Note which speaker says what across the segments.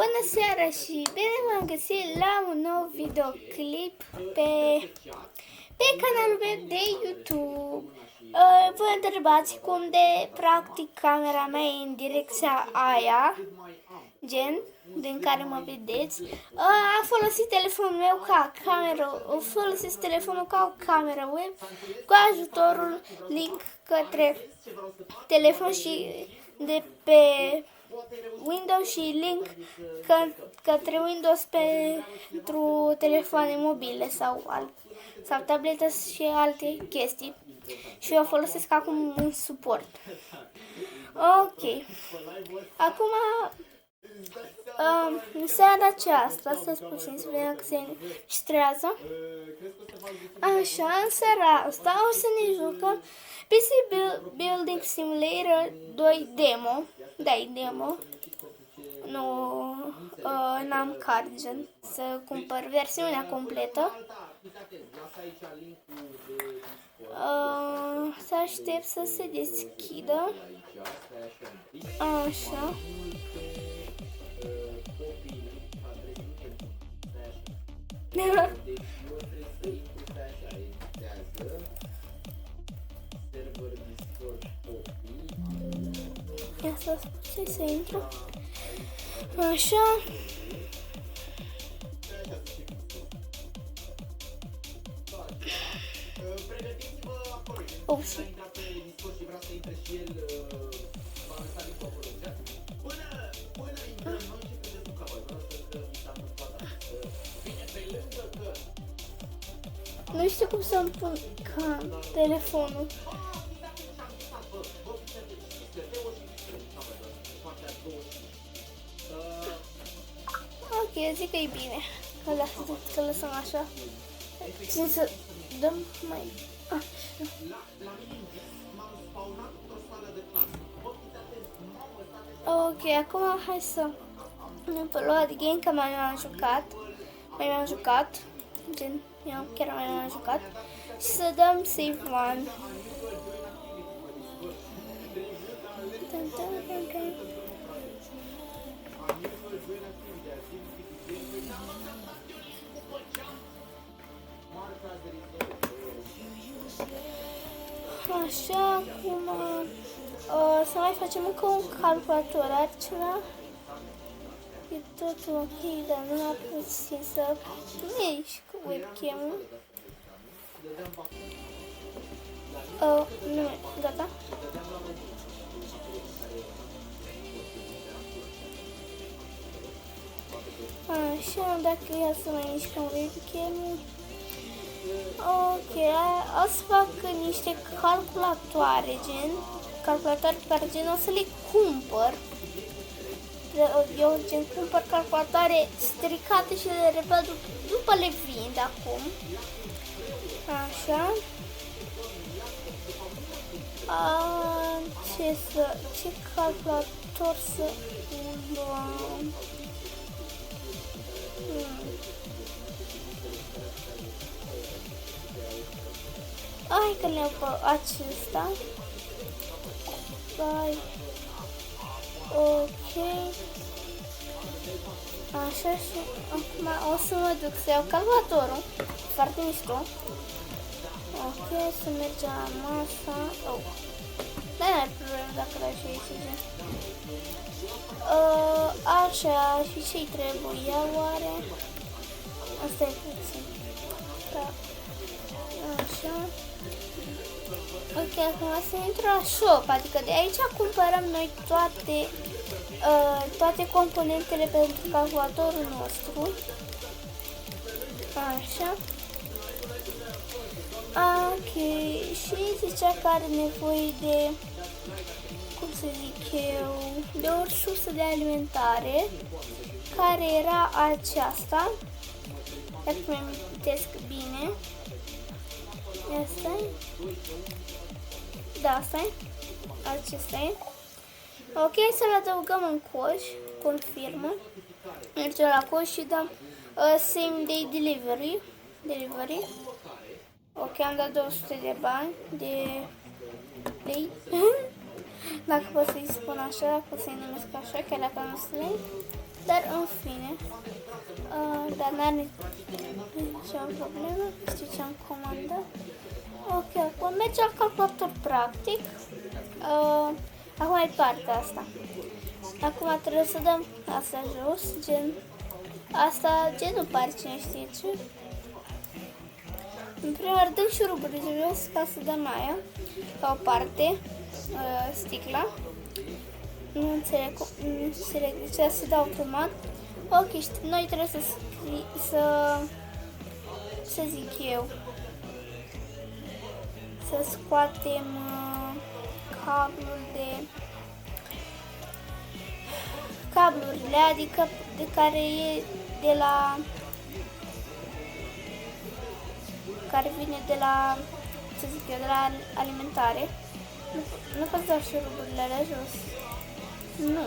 Speaker 1: Bună seara și bine v-am găsit la un nou videoclip pe canalul meu de YouTube. Vă întrebați cum de practic camera mea e în direcția aia, gen, din care mă vedeți. A folosit telefonul meu ca cameră, folosesc telefonul ca o cameră web cu ajutorul link către telefon și de pe Windows și link către Windows pentru telefoane mobile sau tablete și alte chestii. Și eu folosesc acum un suport. Ok. Acum, în seara aceasta, stați puțin să vedem că se înregistrează. Așa, în seara asta o să ne jucăm PC Building Simulator 2 Demo. Da, e demo. Nu, n-am card, gen, să cumpăr versiunea completă. Să aștept să se deschidă. Așa. Ia să spun să intru. Așa. Oh, shit. Nu știu cum să-mi pun telefonul. Ok, zic că e bine. Că lăsăm așa. Țin să dăm mai... Ok, acum hai să ne lua de game, că mai am jucat. Gen, eu chiar mai am jucat. Și să dăm save one. Așa, acum să mai facem încă un calculator, altceva. E totul ok, dar nu am puțin să mișc webcam-ul. Nu, gata. Așa, dacă ia să mai mișcăm webcam-ul. Ok, o să fac niște calculatoare, calculatoare pe care gen o să le cumpăr. Eu gen cumpăr calculatoare stricate și le repet după le vând acum. Așa. Ce calculator să luăm? Hai că le-am pe acesta. Bye. Ok. Așa și acum o să mă duc să iau calculatorul. Foarte mișto. Ok, să mergem la masa. Oh. Da, n-ai problemă dacă l-ai și aici. Așa, și ce-i trebuie oare? Asta e puțin. Da. Așa. Ok, acum să intru la shop, adică de aici cumpărăm noi toate componentele pentru calculatorul nostru. Așa. Ok, și zicea că are nevoie de, cum să zic eu, de o sursă de alimentare, care era aceasta, dacă mi-am amintesc bine. Asta-i? Da, asta-i? Acesta-i? Ok, să-l adăugăm în coș, confirmă. Mergem la coș și dăm same day delivery. Ok, am dat 200 de bani de lei. Dacă pot să-i spun așa, dacă pot să-i numesc așa, chiar dacă nu sunt lei. Dar în fine, dar n-are nicio problemă, știu ce am comandat. Ok, acum merge la calculator practic. Acum e partea asta. Acum trebuie să dăm asta jos, gen asta, gen nu pare cine știe ce. În primul rând dăm șuruburile jos ca să dăm aia, ca o parte, sticla. Nu înțeleg de ce se dă automat. Ok, noi trebuie să zic eu, să scoatem cablurile, adică de care e de la, care vine de la, ce zic eu, de la alimentare. Nu poți da șuruburile alea jos. Nu.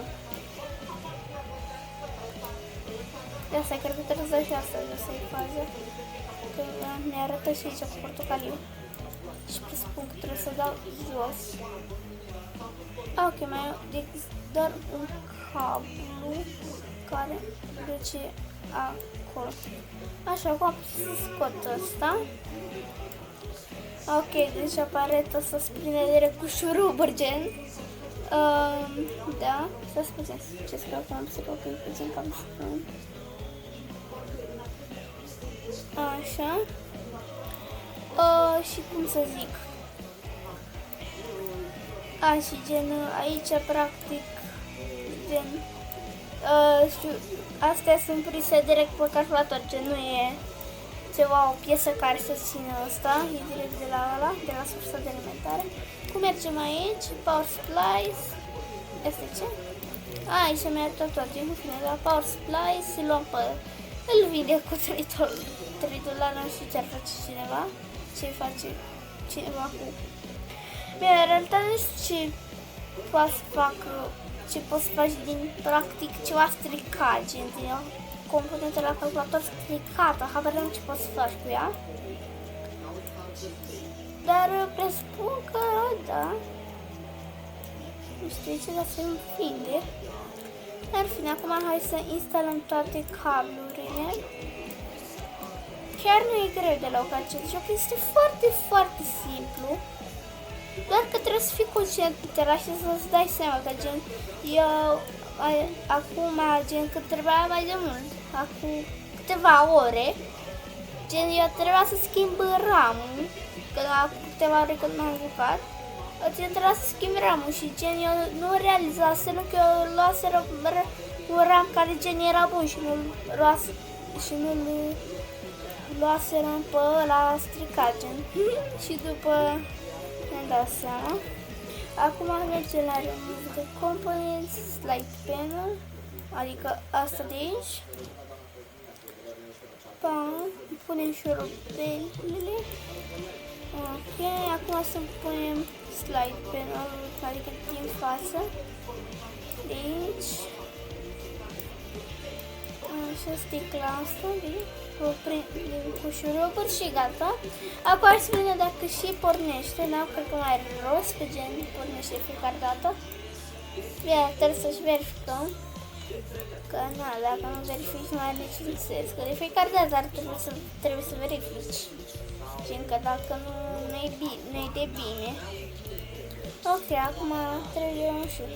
Speaker 1: De asta cred că trebuie să dau și asta jos, să-i fază. Că ne arată și aici cu portocaliu. Și presupun că trebuie să dau jos. Ok, mai e doar un cablu care duce acolo. Așa, acum să scot ăsta. Ok, deci aparatul ăsta se prinde direct cu șuruburi, gen. Da, să scuzați, ce scriu acum, să fac puțin cam să spun. Așa. Și cum să zic. Și gen, aici practic, gen, știu, astea sunt prise direct pe calculator, gen nu e ceva, o piesă care să țină asta, e direct de la ăla, de la sursa de alimentare. Cum mergem aici, power supplies, este ce? Aici mi-a arătat tot, în fine, la power supplies, îl luăm pe, îl vinde cu $3, nu știu ce ar face cineva, ce face cineva cu... Bine, în realitate nu știu ce poți să fac, ce poți să faci din, practic, ceva stricat, gen, din componentă la calculator stricată, habar nu ce poți să faci cu ea. Dar presupun că, da, nu știu ce, dar se vinde. Dar, în fine, acum hai să instalăm toate cablurile. Chiar nu e greu deloc acest joc, este foarte, foarte simplu. Doar că trebuie să fii concentrat și să-ți dai seama că, gen, eu acum, gen, că trebuia mai de mult, acum câteva ore, gen, eu trebuia să schimb RAM-ul, că la câteva ore când m-am jucat, gen, trebuia să schimb RAM-ul și, gen, eu nu realizasem că eu luaseră un RAM care, gen, era bun și nu-l luaseră pe ăla stricat, gen, și după mi-am dat seama. Acum mergem la remove the components, slide panel, adică asta de aici. Punem șurubelele. Ok, acum să punem slide panel, adică din față. De aici. Așa, sticla asta, bine. Cu șuruburi și gata. Acum ar spune dacă și pornește, n-am cred că mai are rost, că gen pornește fiecare dată. Bine, trebuie să-și verificăm. Că na, dacă nu verifici nu are niciun sens, că de fiecare dată trebuie să verifici. Gen că dacă nu-i de bine. Ok, acum trebuie un șur.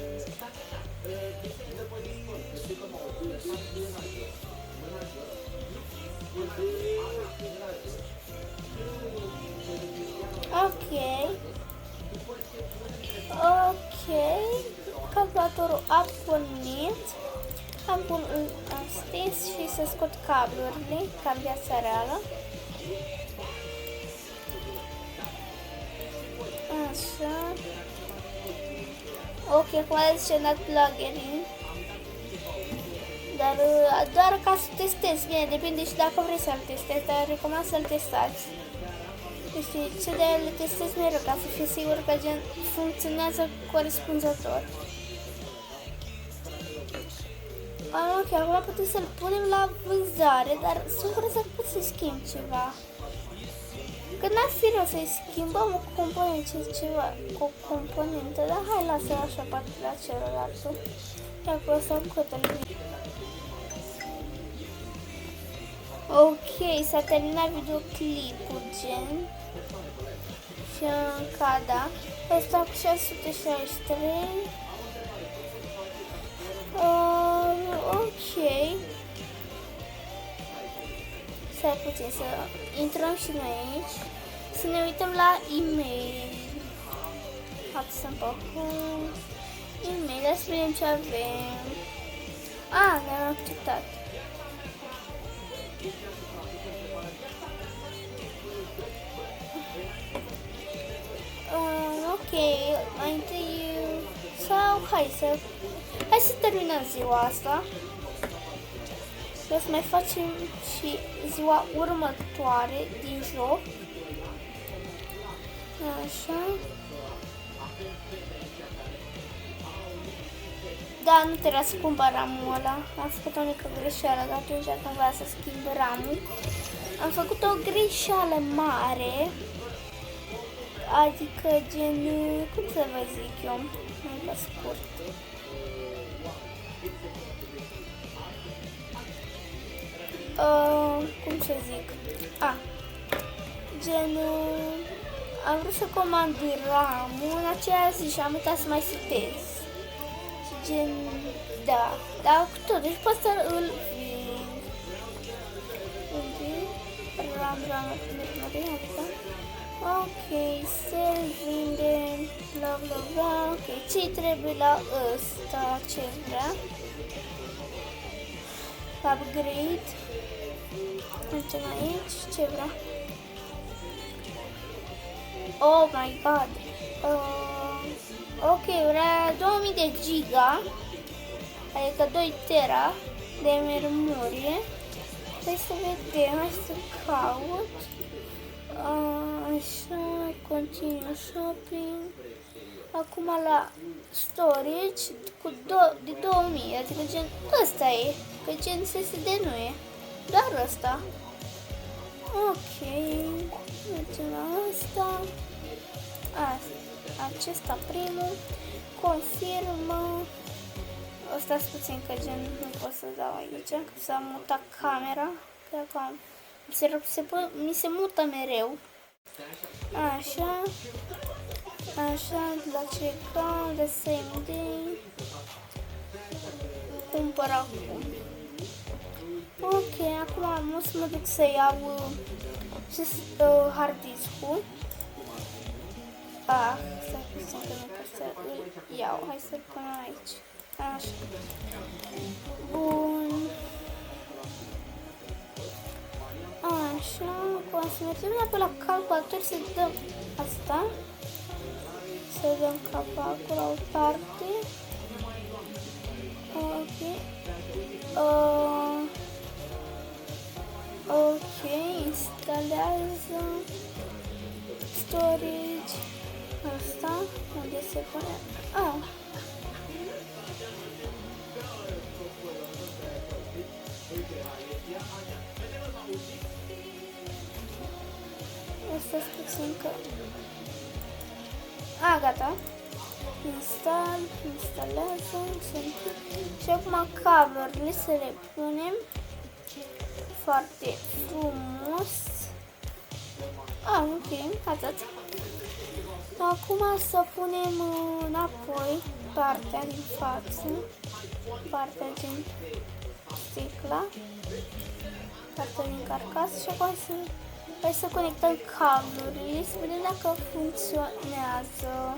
Speaker 1: Ok, calculatorul a pornit, am stins și să scot cablurile ca în viața reală. Așa. Ok, acum zice not plug-in. Dar doar ca să testezi, bine, depinde și dacă vrei să-l testezi, dar recomand să-l testați. Deci ce de le testezi mereu, ca să fii sigur că gen funcționează corespunzător. Ok, acum putem să-l punem la vânzare, dar sunt curioasă că pot să-i schimb ceva. Că n-ar fi rău să-i schimbăm o componentă, ceva, cu o componentă, dar hai lasă așa partea la celălaltă. Ia cu asta cu cătălării. Ok, s-a terminat videoclipul, gen. Și încă, da. Ăsta cu 663. Ok. Stai puțin să intrăm și noi aici. Să ne uităm la e-mail. Hai să împăcăm. E-mail, să vedem ce avem. Ne-am acceptat. Ok, mai întâi sau hai să terminăm ziua asta. Să mai facem și ziua următoare din joc. Așa. Da, nu trebuia să cumpăr ramul ăla. Am făcut o mică greșeală, dar atunci când vreau să schimb ramul. Am făcut o greșeală mare. Adică gen, cum să vă zic eu, mai pe scurt. Cum să zic? Gen, am vrut să comand ramul în aceea zi și am uitat să mai setez. Gen, da, dar totuși pot să îl vin. Ram, ok, se vinde, bla bla bla, ok, ce trebuie la ăsta, ce vrea? Upgrade, mergem aici, ce vrea? Oh my god, ok, vrea 2000 de giga, adică 2 tera de memorie. Hai să vedem, hai să caut. Așa, continue shopping. Acum la storage de 2000, adică gen ăsta e, că gen SSD nu e, doar ăsta. Ok, mergem la ăsta. Acesta primul, confirmă. Ăsta puțin că gen nu pot să dau aici, că s-a mutat camera, că acum mi se mută mereu. Așa, la checkout, the same day, cumpăr acum. Ok, acum o să mă duc să iau hard disk-ul. Stai puțin că nu pot să îl iau, hai să-l pun aici. Așa. Bun. Așa, o să mergem pe la calculator să dăm asta. Să dăm capacul la o parte. Ok. Ok, instalează storage. Asta, unde se pune? Asta puțin că... Gata. Instalează. Și acum cablurile să le punem foarte frumos. Ok, atât. Acum să punem înapoi partea din față, partea din sticla, partea din carcasă și acum hai să conectăm cablurile, să vedem dacă funcționează.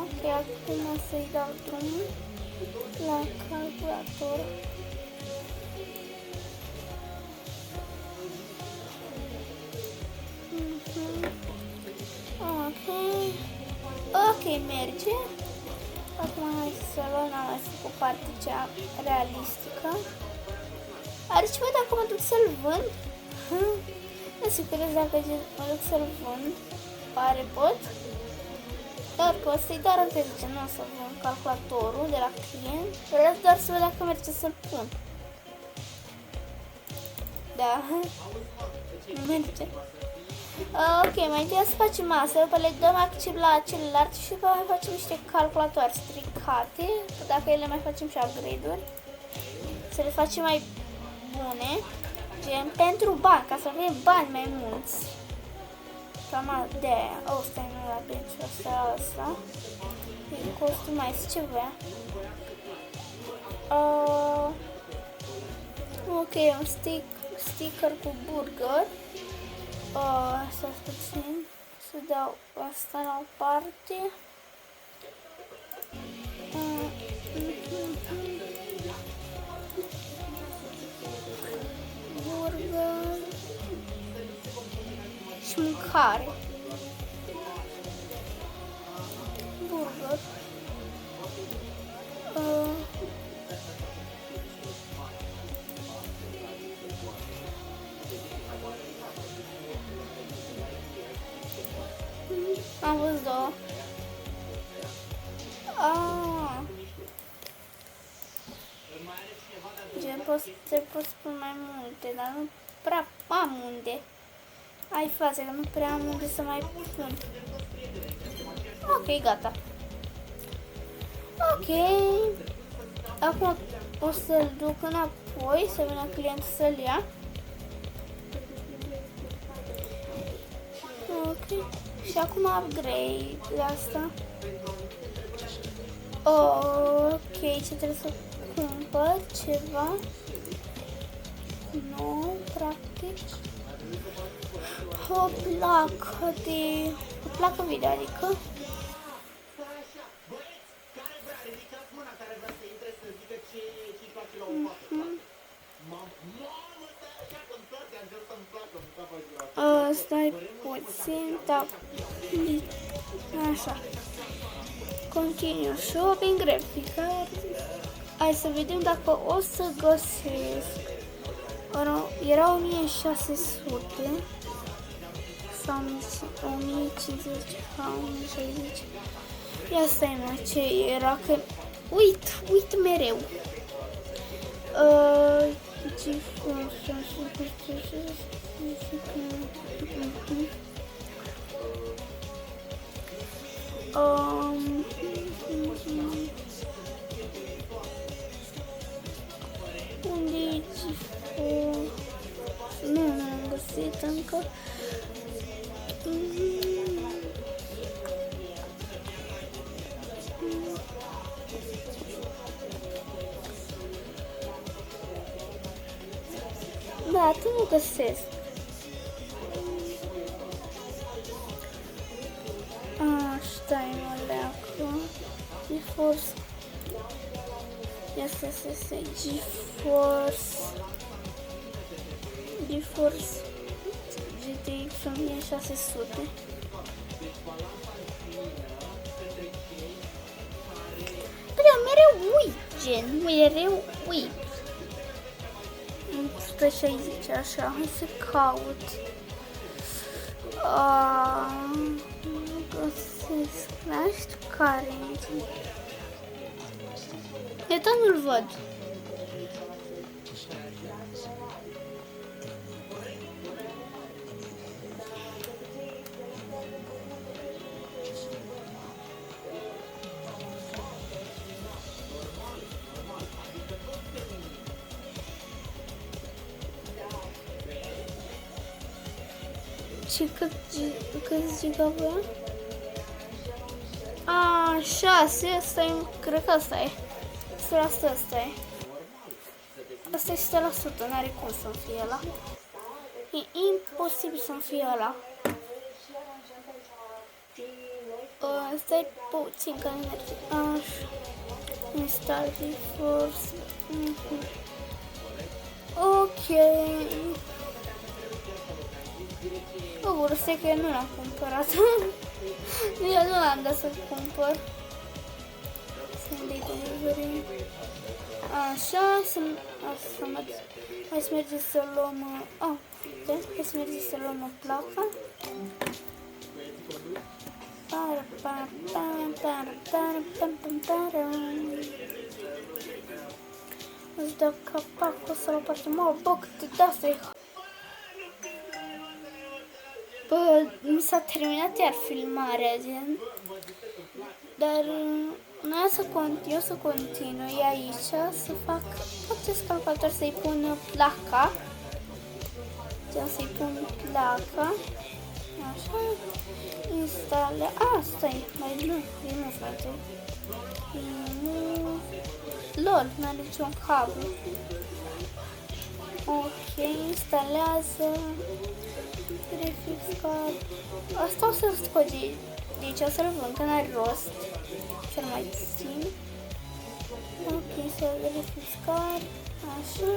Speaker 1: Ok, acum să-i dau drumul la calculator. Ok, merge. Acum hai să luăm cu partea cea realistică. Are ceva dacă mă duc să-l vând? Nu știu dacă mă duc să-l vând. Pare pot? Dar că o să-i doar între zice, nu o să vând calculatorul de la client. Vreau doar să văd dacă merge să-l pun. Da, nu merge. Ok, mai întâi să facem asta, după le dăm accept la celălalt și după mai facem niște calculatoare stricate, dacă ele mai facem și upgrade-uri, să le facem mai bune, gen pentru bani, ca să avem bani mai mulți. Cam de aia. Oh, stai, nu la pentru asta. E customize, ce vrea? Ok, un sticker cu burger. Asta puțin. Să dau asta la o parte. Burger. Și mâncare. Burger. Am văzut două. Gen, poți pune mai multe, dar nu prea am unde. Ai față, că nu prea am unde să mai pun. Ok, gata. Ok. Acum o să-l duc înapoi, să vină clientul să-l ia. Ok. Și acum upgrade de asta. Ok, ce trebuie să cumpăr? Ceva nou, practic. O placă video, adică. Stai puțin, da. Așa. Continue shopping, verificare. Hai să vedem dacă o să găsesc. Era 1600 sau 1050 sau 1060. Ia stai, mă, ce era că... Uit mereu. Unde e GeForce? Nu am găsit încă. Da, tu nu găsesc. Stai, mă, leacă. GeForce. Este GeForce GTX 1600. Prea mereu uit, mereu uit. 160, așa, hai să caut. Nu găsesc, nu știu care e. Eu tot nu-l văd. Și cât giga avea? 6, asta e, cred că asta e. 100% asta e. Asta e 100%, n-are cum să fie ăla. E imposibil să-mi fie ăla. Stai puțin că nu merge. Așa. Install GeForce. Ok. Stai că eu nu l-am cumpărat. Eu nu l-am dat să-l cumpăr. Sunday delivery. Așa, hai să mergem să luăm... hai să mergem să luăm placa. Îți dau capacul să-l o parte. Mă, bă, cât de asta e... Mi s-a terminat iar filmarea, gen. Dar noi eu să continui aici, să fac acest calculator, să-i pun placa. Gen, să-i pun placa. Așa. Instale. Stai, mai nu, frate. LOL, n-are niciun cablu. Ok, instalează. Graphics card. Asta o să-l scot de aici, o să-l vând, că n-are rost să-l mai țin. Ok, să graphics card. Așa.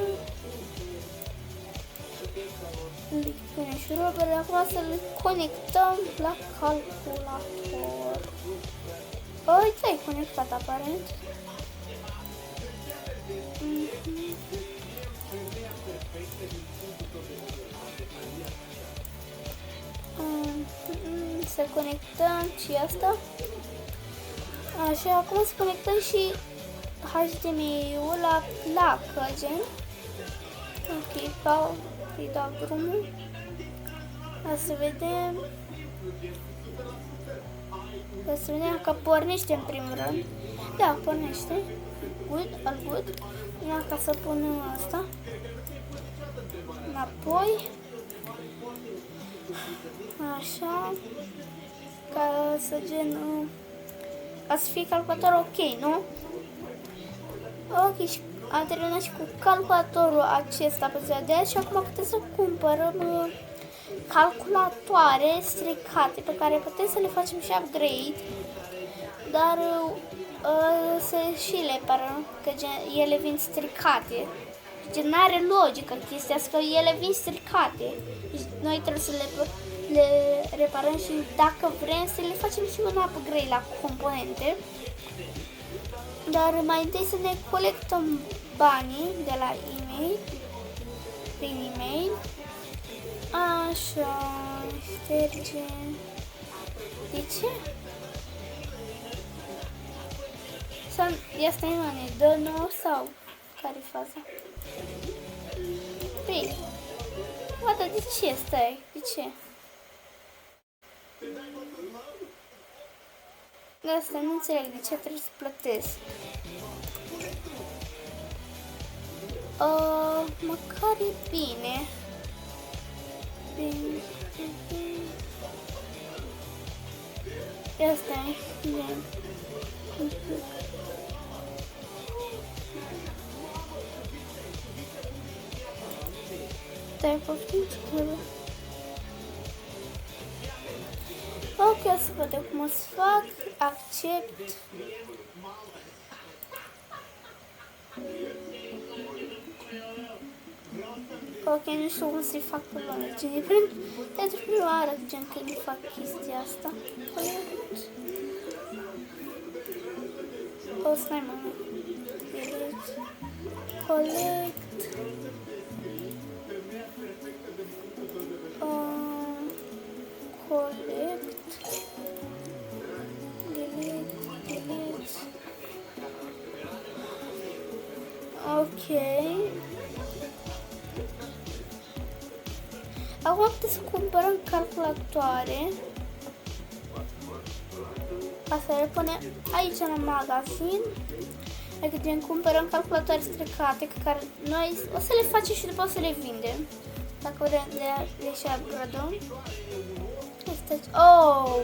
Speaker 1: Îl punem și robele. Acum să-l conectăm la calculator. Uite, ai conectat aparent. Să conectăm și asta. Așa, acum să conectăm și HDMI-ul la placă, gen. Ok, îi dau drumul. Să vedem. Să vedem că pornește în primul rând. Da, pornește. Good, all good. Ia ca să punem asta. Înapoi. Așa. Ca să gen... Ca să fie calculator ok, nu? Ok, și am terminat și cu calculatorul acesta pe ziua de azi și acum putem să cumpărăm calculatoare stricate pe care putem să le facem și upgrade, dar să și le parăm, că ele vin stricate. Gen, n-are logică chestia asta, că ele vin stricate. Deci noi trebuie să le reparăm și dacă vrem să le facem și un upgrade la componente. Dar mai întâi să ne colectăm banii de la e-mail, prin e-mail. Așa, șterge. De ce? Ia stai, mă, ne dă nou sau care-i faza? Păi, dar de ce stai? De ce? De asta nu înțeleg de ce trebuie să plătesc. Măcar e bine. Ia stai, bine. Stai, poftim ce trebuie. Ok, o să vedem cum o să fac. Accept. Ok, nu știu cum să-i fac pe lume. Pentru prima oară, gen, când fac chestia asta. O să mai mă. Collect. Collect. Delete. Ok. Acum putem să cumpărăm calculatoare. Ca să le punem aici în magazin. Adică gen cumpărăm calculatoare stricate care noi o să le facem și după o să le vindem. Dacă vrem le și upgradăm. Oh!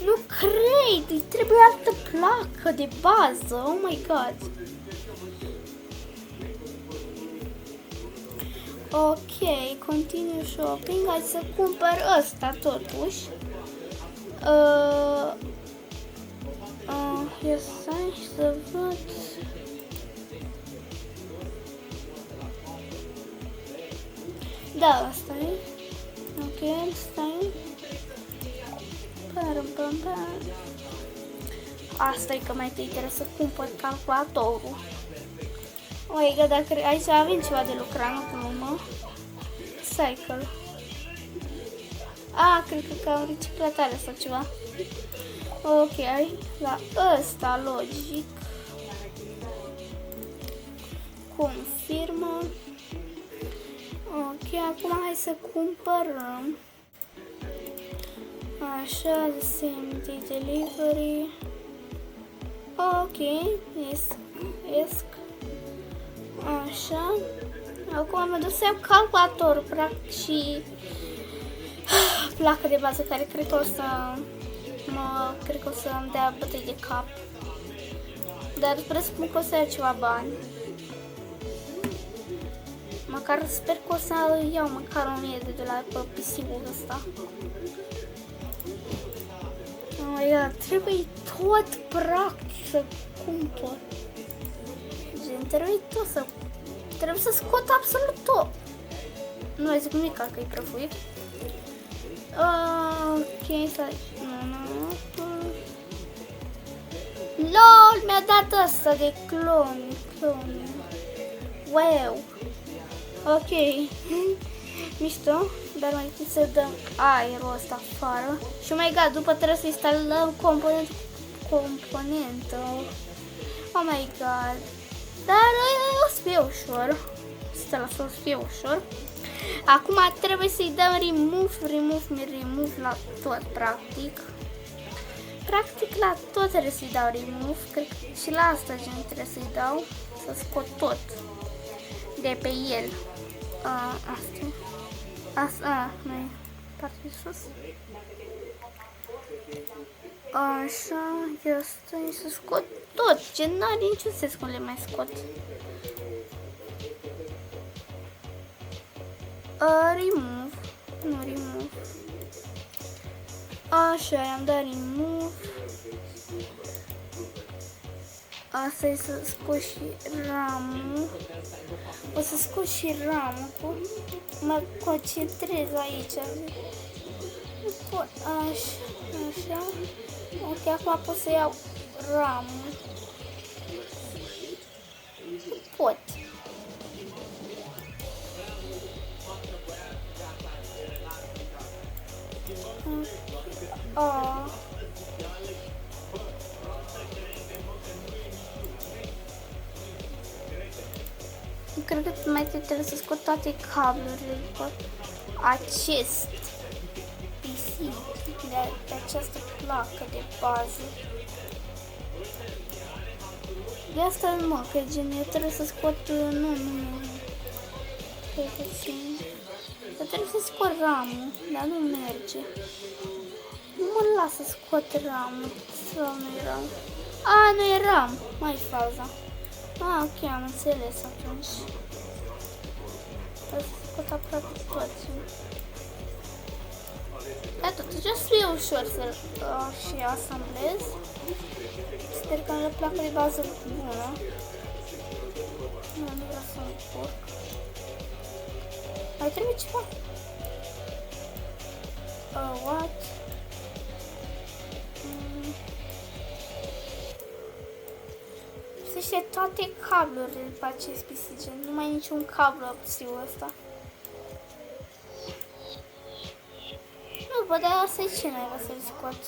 Speaker 1: Nu cred! Îi trebuie altă placă de bază! Oh my god! Ok, continue shopping. Hai să cumpăr ăsta totuși. Ia să văd. Da, asta e. Ok, stai. Asta e că mai te trebuie să cumpăr calculatorul. Oi, că dacă aici avem ceva de lucrat, nu glumă. Cycle. Cred că am reciclatare sau ceva. Ok, la ăsta logic. confirmă. Ok, acum hai să cumpărăm. Așa, the same day delivery. Ok, esc. Așa. Acum am dus să iau calculator, practic, și placă de bază care cred că o să îmi dea bătăi de cap. Dar presupun că o să ia ceva bani. Măcar sper că o să iau măcar 1000 de dolari pe PC-ul ăsta. Oh my God, trebuie tot practic să cumpăr. Gen, trebuie să scot absolut tot. Nu mai zic nimic că e prăfuit. Ok, stai. LOL, mi-a dat asta de cloni. Wow. Ok. Mișto, dar mai întâi să dăm aerul ăsta afară. Și oh my God, după trebuie să instalăm componentă. Oh my God. Dar o să fie ușor. O să fie ușor. Acum trebuie să-i dăm remove la tot, practic. Practic la tot trebuie să-i dau remove. Cred că și la asta gen trebuie să-i dau. Să scot tot de pe el. Asta nu e partea de sus. Așa, asta să scot tot. Gen, n-are niciun sens cum le mai scot. Remove. Nu remove. Așa, i-am dat remove. Asta e să scot și RAM-ul. O să scot și RAM-ul. Mă concentrez aici. Nu pot. Așa. Ok, acum pot să iau RAM-ul. Nu pot. Cred că mai trebuie să scot toate cablurile pe acest PC, de această placă de bază. De asta mă, că gen, eu trebuie să scot, nu. Eu trebuie să scot RAM-ul, dar nu merge. Nu mă las să scot RAM-ul, sau nu e RAM? Nu e RAM, mai faza. Ok, am înțeles atunci. Trebuie să scot aproape toți. Dar totuși o să fie ușor să și asamblez. Sper că am o placă de bază bună. Nu vreau să mă porc. Mai trebuie ceva? What? Se știe toate cablurile pe acest PC, gen, nu mai e niciun cablu opțiul ăsta. Nu, bă, dar asta e ce naiba să-l scot.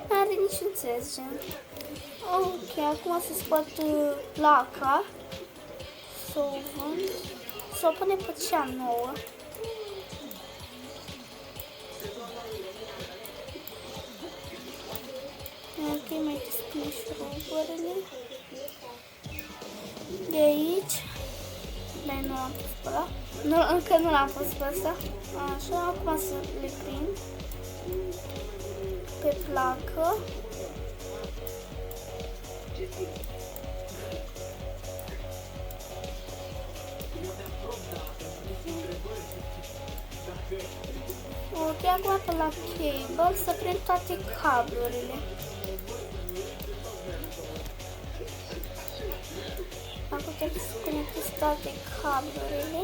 Speaker 1: N-are niciun sens, gen. Ok, acum o să scot placa. Să o vând. Să o punem pe cea nouă. Ok, mai deschid și rugurile. De aici. Dar nu am pus pe ăla. Încă nu l-am pus pe ăsta. Așa, acum să le prind pe placă. Ok, acum pe la cable să prind toate cablurile. Acum trebuie să conectez toate cablurile.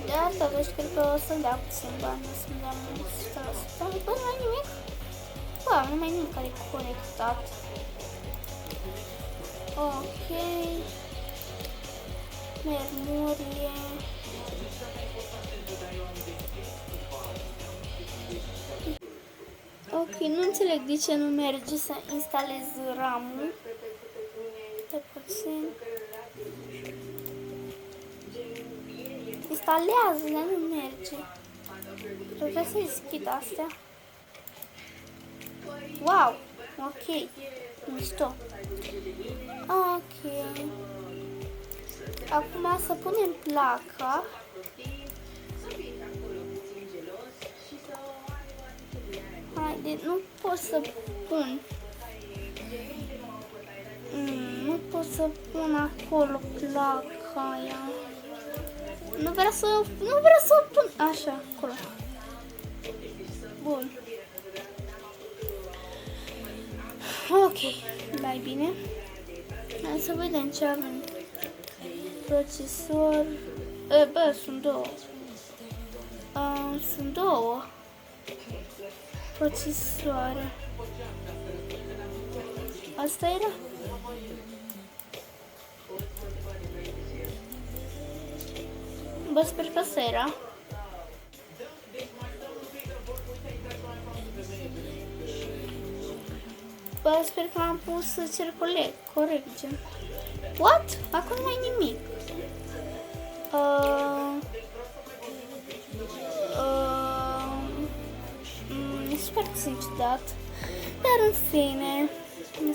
Speaker 1: De asta, deci cred că o să-mi dea puțin bani, o să-mi dea mult 100%. Bă, nu mai nimic? Bă, nu mai nimic care e conectat. Ok. Memorie. Ok, nu înțeleg de ce nu merge să instalez RAM-ul. De puțin. Instalează, dar nu merge. Trebuie să deschid astea. Wow, ok, mișto. Ok. Acum să punem placa. Haide, nu pot să pun. Nu pot să pun acolo placa aia. Nu vreau să o pun așa, acolo. Bun. Ok, mai bine. Hai să vedem ce avem. Procesor. Bă, sunt două. Sunt două procesoare. Asta era? Bă, sper că asta era. Bă, sper că am pus corect, gen. What? Acum nu mai nimic. Sper că sunt ciudat. Dar în fine,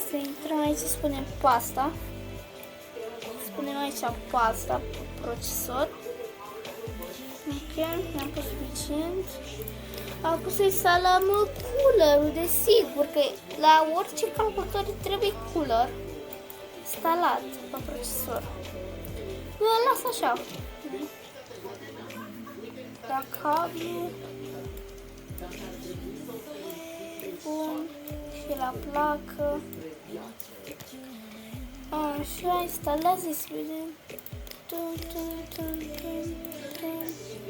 Speaker 1: să intrăm aici și spunem pasta. Spunem aici pasta pe procesor. Ok, am pus suficient. Acum să instalăm cooler-ul, desigur că la orice calculator trebuie cooler instalat pe procesor. Eu îl las așa. La cablu. Bun. Și la placă. Așa, instalează să vedem.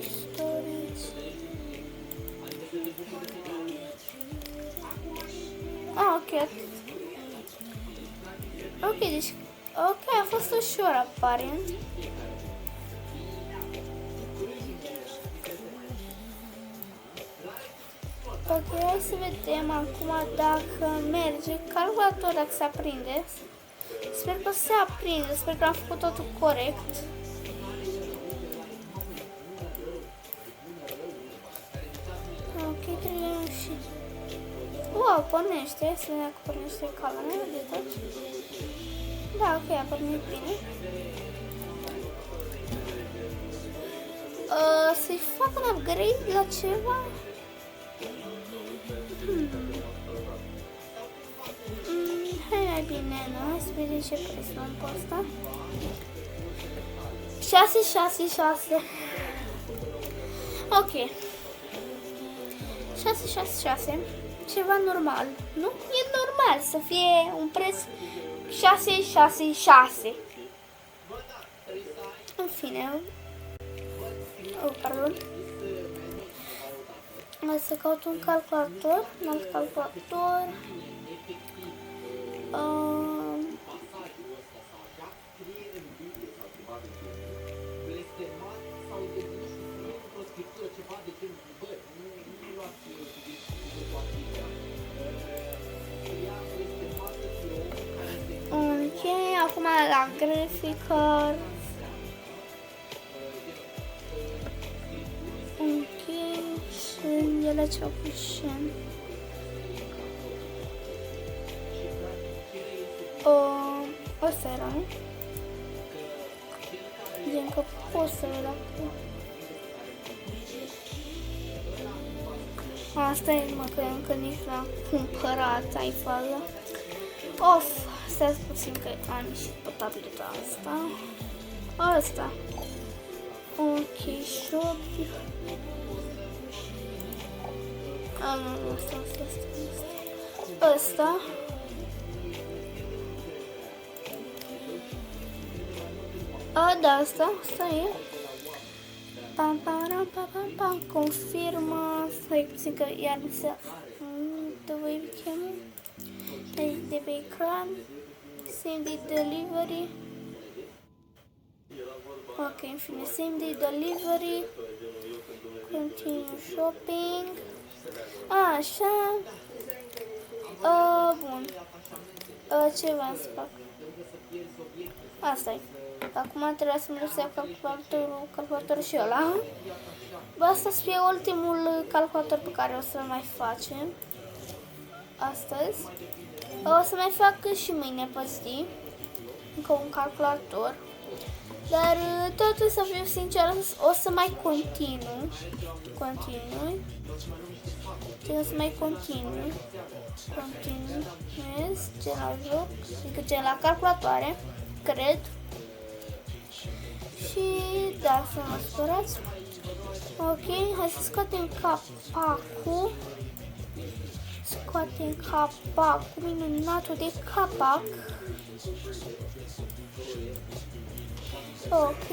Speaker 1: Storage. Ok. Ok, deci... Ok, a fost ușor, aparent. Ok, hai să vedem acum dacă merge calculatorul, dacă se aprinde. Sper că se aprinde, sper că am făcut totul corect. Ok, trebuie și... Wow, pornește, să vedem dacă pornește camera de tot. Da, ok, a pornit bine. Să-i fac un upgrade la ceva? Hai mai bine, nu? Hai să vedem ce preț luăm pe ăsta. 666. Ok. 666. Ceva normal, nu? E normal să fie un preț 666. În fine. Pardon. Hai să caut un calculator. Un alt calculator. Ok, acum la grafică. Ok, și ele ce-au pușen. Ăsta era, nu? Gen că pot să le acum. Asta e, mă, că încă nici n-am cumpărat iPhone-ul. Of, stai puțin că am ieșit pe tableta asta. Asta. Ok, shop. Nu, asta. Da, asta e. Pam, pam, pam, pam, pam, confirmă. Stai puțin că iar mi se... The webcam. De pe ecran. Same day delivery. Ok, în fine, same day delivery. Continue shopping. Așa. Bun. Ce vreau să fac? Asta-i. Acum trebuie să-mi rețea calculatorul și ăla. Bă, asta să fie ultimul calculator pe care o să-l mai facem astăzi. O să mai fac și mâine pe zi încă un calculator. Dar totul, să fiu sinceră, o să mai continui. O să mai continuez gen la joc, adică gen la calculatoare, cred. Și da, să mă sperați. Ok, hai să scoatem capacul. Scoatem capacul, minunatul de capac. Ok,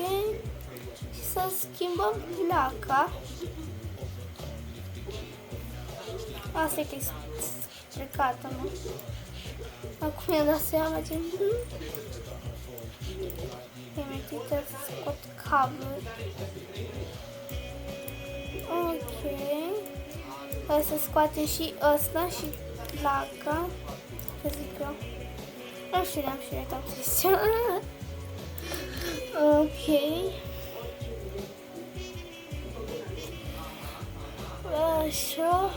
Speaker 1: și să schimbăm placa. Asta e că e strecată, mă. Acum mi-am dat seama, gen... Emitită să scot cablul. Ok. Hai să scoatem și ăsta și placa. Să zic eu. Nu știu, am și uitat chestia. Ok. Așa.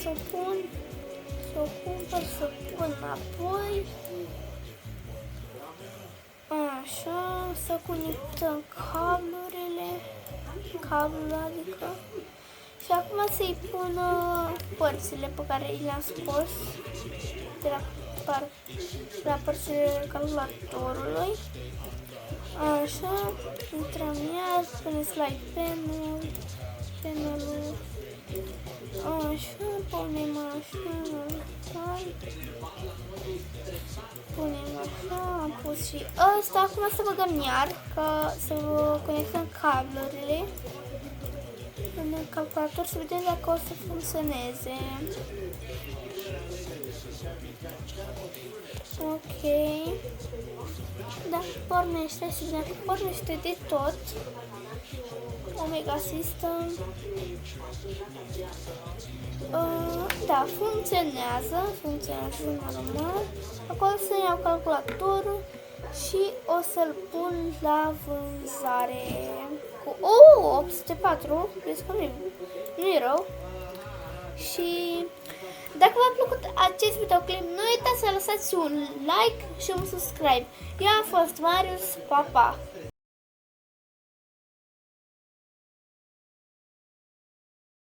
Speaker 1: Să o pun înapoi. Așa, să conectăm cablul adică. Și acum să-i pun părțile pe care le-am scos de la părțile calculatorului. Așa, intrăm iar, punem slide panel-ul. Așa, punem așa, am pus și ăsta. Acum să băgăm iar, ca să conectăm cablurile în calculator, să vedem dacă o să funcționeze. Ok. Da, pornește și dacă pornește de tot. Omega System. Da, funcționează normal. Acolo să iau calculatorul și o să-l pun la vânzare cu 804, vezi că nu e rău. Și dacă v-a plăcut acest videoclip, nu uitați să lăsați un like și un subscribe. Eu am fost Marius, pa, pa!